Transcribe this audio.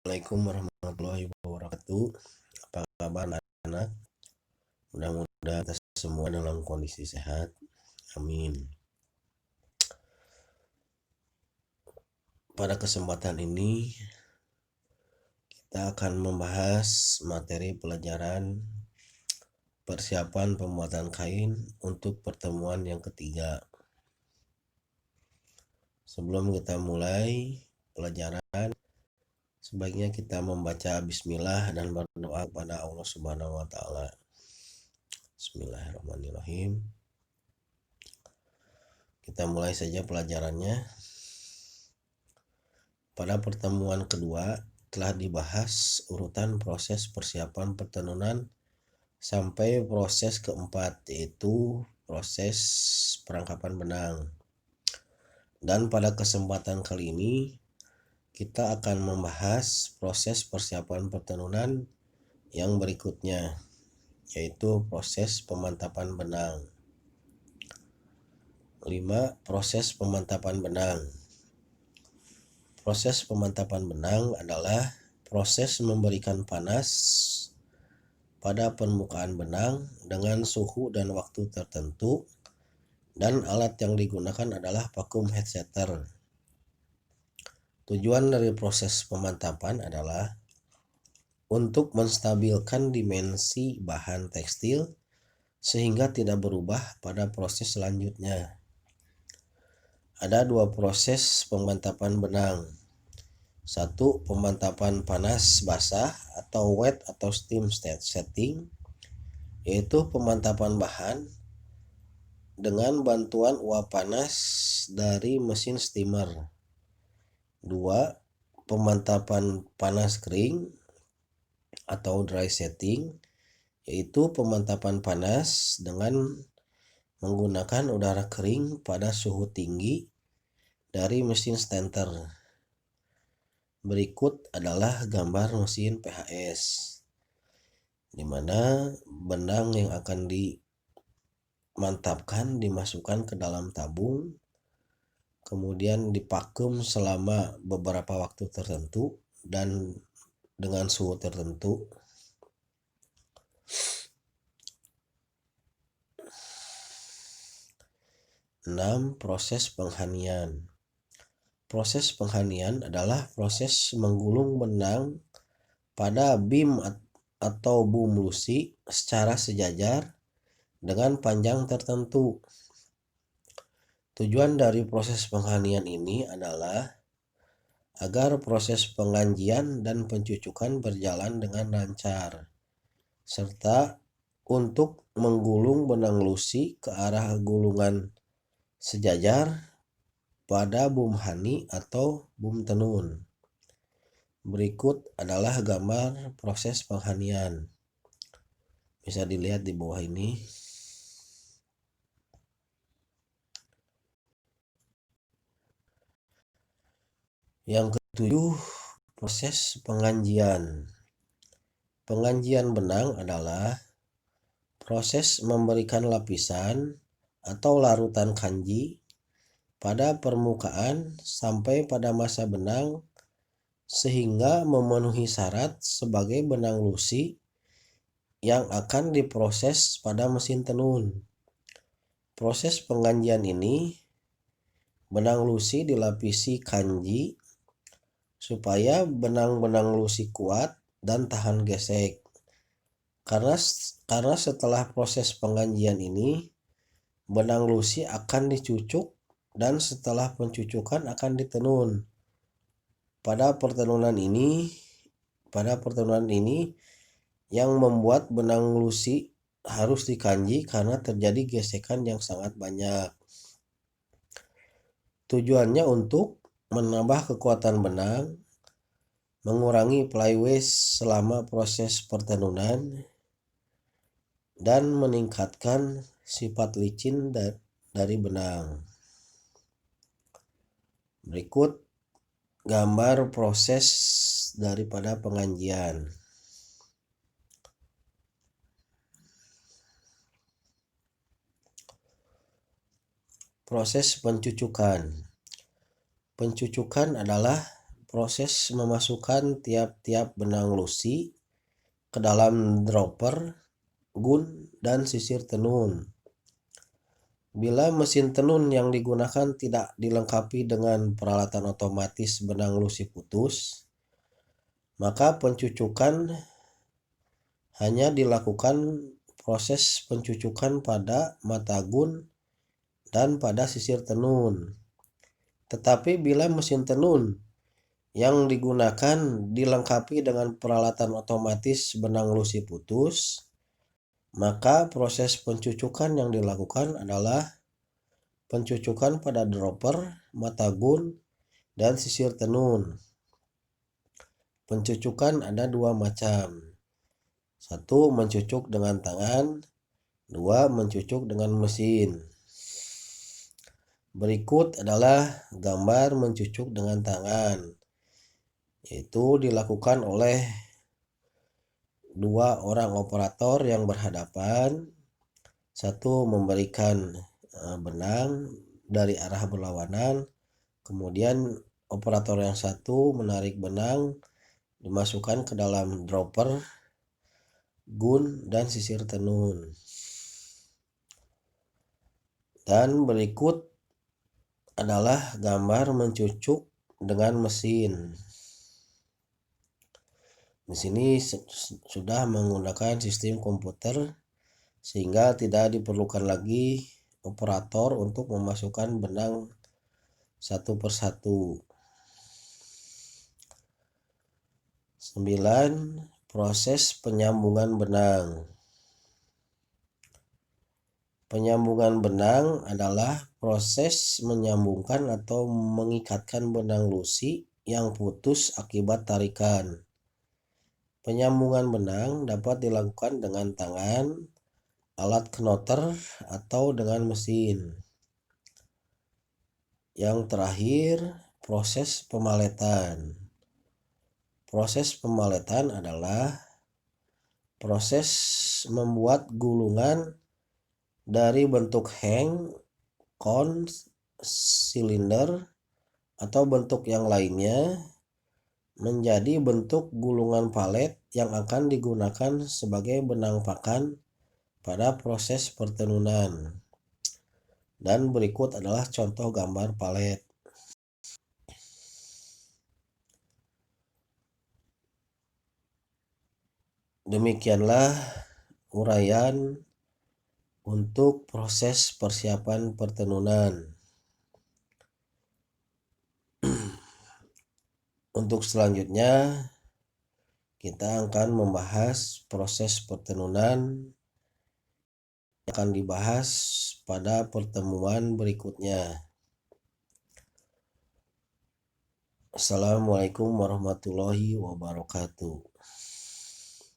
Assalamualaikum warahmatullahi wabarakatuh. Apa kabar anak-anak? Mudah-mudahan kita semua dalam kondisi sehat. Amin. Pada kesempatan ini kita akan membahas materi pelajaran persiapan pembuatan kain untuk pertemuan yang ketiga. Sebelum kita mulai pelajaran, sebaiknya kita membaca bismillah dan berdoa kepada Allah Subhanahu wa taala. Bismillahirrahmanirrahim. Kita mulai saja pelajarannya. Pada pertemuan kedua telah dibahas urutan proses persiapan pertenunan sampai proses keempat, yaitu proses perangkapan benang. Dan pada kesempatan kali ini kita akan membahas proses persiapan pertenunan yang berikutnya, yaitu proses pemantapan benang. 5. Proses pemantapan benang. Proses pemantapan benang adalah proses memberikan panas pada permukaan benang dengan suhu dan waktu tertentu, dan alat yang digunakan adalah vacuum head setter. Tujuan dari proses pemantapan adalah untuk menstabilkan dimensi bahan tekstil sehingga tidak berubah pada proses selanjutnya. Ada 2 proses pemantapan benang. 1. Pemantapan panas basah atau wet atau steam setting, yaitu pemantapan bahan dengan bantuan uap panas dari mesin steamer. 2. Pemantapan panas kering atau dry setting, yaitu pemantapan panas dengan menggunakan udara kering pada suhu tinggi dari mesin stander. Berikut adalah gambar mesin PHS, di mana benang yang akan dimantapkan dimasukkan ke dalam tabung, kemudian divakum selama beberapa waktu tertentu dan dengan suhu tertentu. 6. Proses penghanian. Proses penghanian adalah proses menggulung benang pada beam atau boom lusi secara sejajar dengan panjang tertentu. Tujuan dari proses penghanian ini adalah agar proses pengajian dan pencucukan berjalan dengan lancar, serta untuk menggulung benang lusi ke arah gulungan sejajar pada boom hani atau boom tenun. Berikut adalah gambar proses penghanian. Bisa dilihat di bawah ini. Yang ketujuh, proses pengajian. Pengajian benang adalah proses memberikan lapisan atau larutan kanji pada permukaan sampai pada masa benang sehingga memenuhi syarat sebagai benang lusi yang akan diproses pada mesin tenun. Proses pengajian ini, benang lusi dilapisi kanji supaya benang-benang lusi kuat dan tahan gesek. Karena setelah proses pengajian ini, benang lusi akan dicucuk dan setelah pencucukan akan ditenun. Pada pertenunan ini yang membuat benang lusi harus dikanji karena terjadi gesekan yang sangat banyak. Tujuannya untuk menambah kekuatan benang, mengurangi fly waste selama proses pertenunan, dan meningkatkan sifat licin dari benang. Berikut gambar proses daripada pengajian. Proses pencucukan. Pencucukan adalah proses memasukkan tiap-tiap benang lusi ke dalam dropper, gun, dan sisir tenun. Bila mesin tenun yang digunakan tidak dilengkapi dengan peralatan otomatis benang lusi putus, maka pencucukan hanya dilakukan proses pencucukan pada mata gun dan pada sisir tenun. Tetapi bila mesin tenun yang digunakan dilengkapi dengan peralatan otomatis benang lusi putus, maka proses pencucukan yang dilakukan adalah pencucukan pada dropper, mata gun, dan sisir tenun. Pencucukan ada dua macam. Satu, mencucuk dengan tangan. Dua, mencucuk dengan mesin. Berikut adalah gambar mencucuk dengan tangan. Itu dilakukan oleh dua orang operator yang berhadapan. Satu memberikan benang dari arah berlawanan, kemudian operator yang satu menarik benang dimasukkan ke dalam dropper, gun, dan sisir tenun. Dan berikut adalah gambar mencucuk dengan mesin. Di sini sudah menggunakan sistem komputer sehingga tidak diperlukan lagi operator untuk memasukkan benang satu persatu. 9. Proses penyambungan benang. Penyambungan benang adalah proses menyambungkan atau mengikatkan benang lusi yang putus akibat tarikan. Penyambungan benang dapat dilakukan dengan tangan, alat knoter, atau dengan mesin. Yang terakhir, proses pemaletan. Proses pemaletan adalah proses membuat gulungan dari bentuk hang, cone, silinder, atau bentuk yang lainnya menjadi bentuk gulungan palet yang akan digunakan sebagai benang pakan pada proses pertenunan. Dan berikut adalah contoh gambar palet. Demikianlah uraian untuk proses persiapan pertenunan. Untuk selanjutnya kita akan membahas proses pertenunan yang akan dibahas pada pertemuan berikutnya. Assalamualaikum warahmatullahi wabarakatuh.